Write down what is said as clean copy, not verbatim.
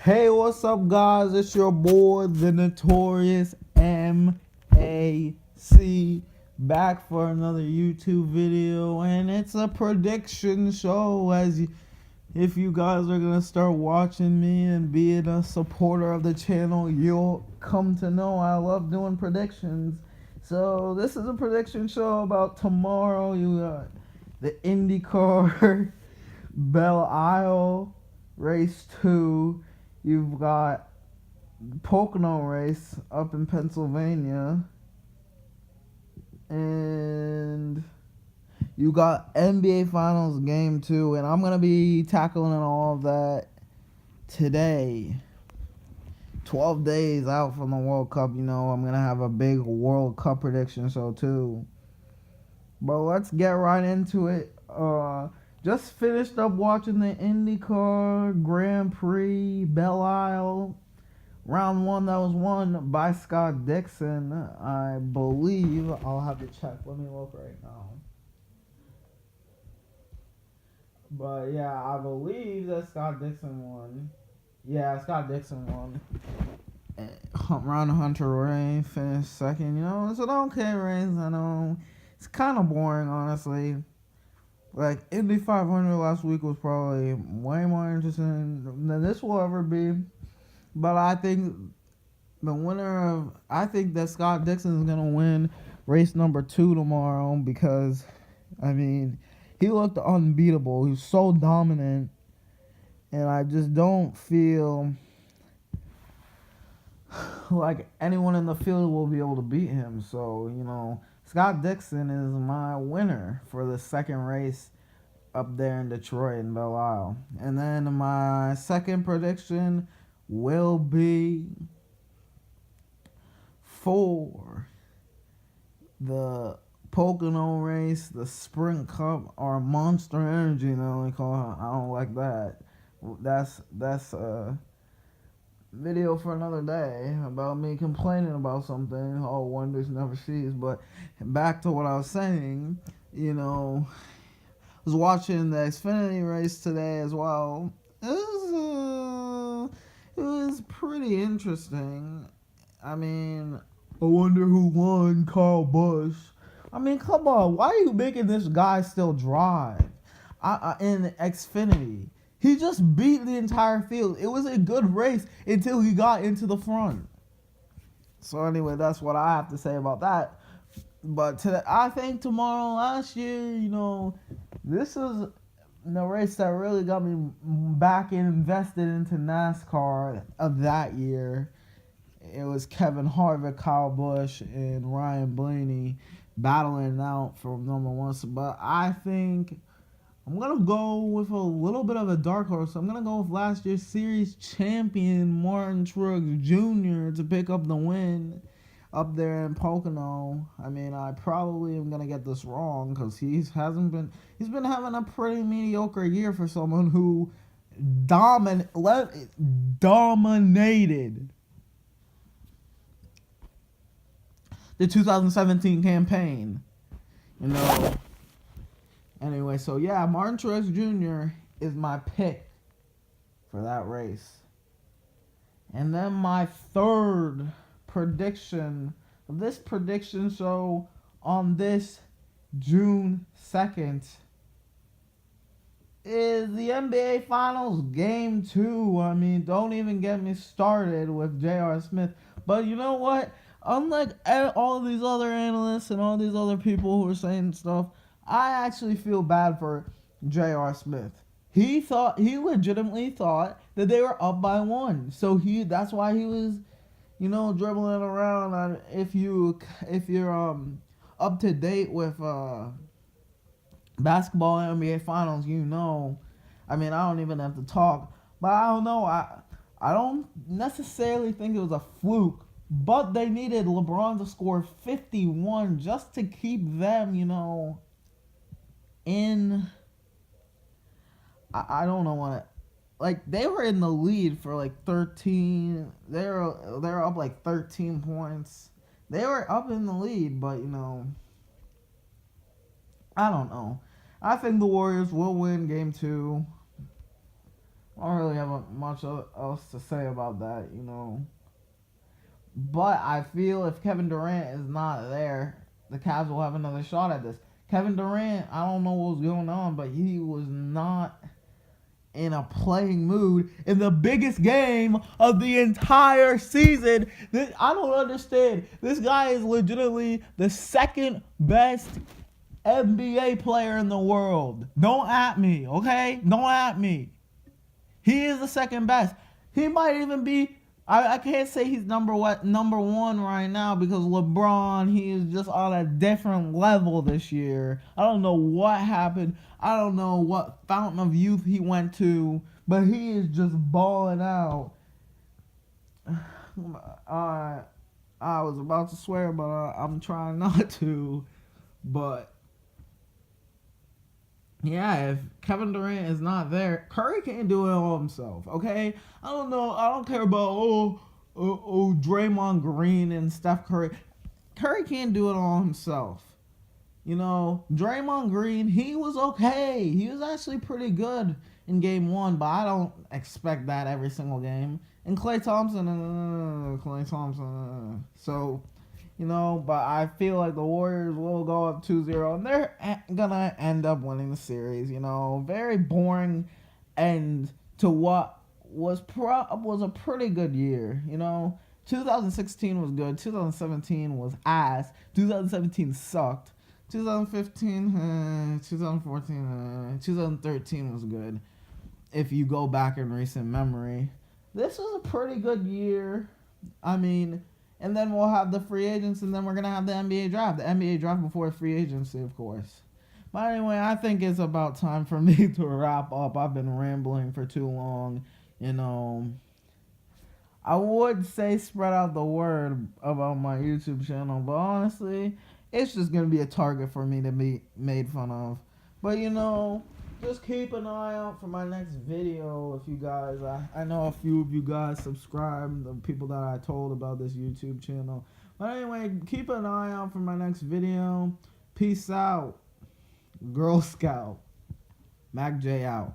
Hey, what's up, guys? It's your boy, the Notorious MAC, back for another YouTube video, and it's a prediction show. If you guys are gonna start watching me and being a supporter of the channel, you'll come to know I love doing predictions. So this is a prediction show about tomorrow. You got the IndyCar Belle race 2. You've got Pocono race up in Pennsylvania, and you got NBA Finals game 2, and I'm gonna be tackling all of that today. 12 days out from the World Cup, I'm gonna have a big World Cup prediction show too. But let's get right into it. Just finished up watching the IndyCar Grand Prix Belle. Round 1 that was won by Scott Dixon, I believe. I'll have to check. Let me look right now. But yeah, I believe that Scott Dixon won. Yeah, Scott Dixon won. Ron Hunter Ray finished second. It's an okay race. I know it's kind of boring, honestly. Like, Indy 500 last week was probably way more interesting than this will ever be. But I think I think that Scott Dixon is going to win race number 2 tomorrow because, he looked unbeatable. He was so dominant. And I just don't feel like anyone in the field will be able to beat him. So, Scott Dixon is my winner for the second race up there in Detroit and Belle Isle. And then my second prediction will be for the Pocono race, the Sprint Cup, or Monster Energy. They call it. I don't like that. That's a video for another day about me complaining about something. All wonders never cease. But back to what I was saying, I was watching the Xfinity race today as well. It was pretty interesting. I wonder who won. Kyle Busch. Come on. Why are you making this guy still drive in Xfinity? He just beat the entire field. It was a good race until he got into the front. So anyway, that's what I have to say about that. But I think tomorrow, last year, this is the race that really got me back invested into NASCAR of that year. It was Kevin Harvick, Kyle Busch, and Ryan Blaney battling out for number 1. But I think I'm going to go with a little bit of a dark horse. I'm going to go with last year's series champion Martin Truex Jr. to pick up the win up there in Pocono. I probably am going to get this wrong because he's been having a pretty mediocre year for someone who dominated the 2017 campaign. Anyway, so yeah, Martin Truex Jr. is my pick for that race. And then my third prediction of this prediction show on this June 2nd is the NBA Finals Game 2. Don't even get me started with J.R. Smith. But you know what? Unlike all these other analysts and all these other people who are saying stuff, I actually feel bad for J.R. Smith. He legitimately thought that they were up by 1. So that's why he was, dribbling around. And if you're up to date with basketball and NBA Finals, I don't even have to talk. But I don't know. I don't necessarily think it was a fluke. But they needed LeBron to score 51 just to keep them, in. I don't know what. They were in the lead for 13. They were up 13 points. They were up in the lead, but I don't know. I think the Warriors will win Game 2. I don't really have much else to say about that, you know. But I feel if Kevin Durant is not there, the Cavs will have another shot at this. Kevin Durant, I don't know what was going on, but he was not in a playing mood in the biggest game of the entire season. I don't understand. This guy is legitimately the second best NBA player in the world. Don't at me, okay? Don't at me. He is the second best. He might even be. I can't say he's number one right now because LeBron, he is just on a different level this year. I don't know what happened. I don't know what fountain of youth he went to, but he is just balling out. I was about to swear, but I'm trying not to. But yeah, if Kevin Durant is not there, Curry can't do it all himself. Okay, I don't know. I don't care about Draymond Green and Steph Curry. Curry can't do it all himself. You know, Draymond Green, he was okay. He was actually pretty good in game one, but I don't expect that every single game. And Klay Thompson. So, you know, but I feel like the Warriors will go up 2-0, and they're gonna end up winning the series. You know, very boring end to what was a pretty good year. You know, 2016 was good. 2017 was ass. 2017 sucked. 2015, 2014, 2013 was good. If you go back in recent memory, this was a pretty good year. I mean, and then we'll have the free agents, and then we're gonna have the NBA draft. The NBA draft before free agency, of course. But anyway, I think it's about time for me to wrap up. I've been rambling for too long. You know, I would say spread out the word about my YouTube channel, but honestly, it's just gonna be a target for me to be made fun of. But you know, just keep an eye out for my next video. If you guys, I know a few of you guys subscribe, the people that I told about this YouTube channel. But anyway, keep an eye out for my next video. Peace out. Girl Scout. Mac J out.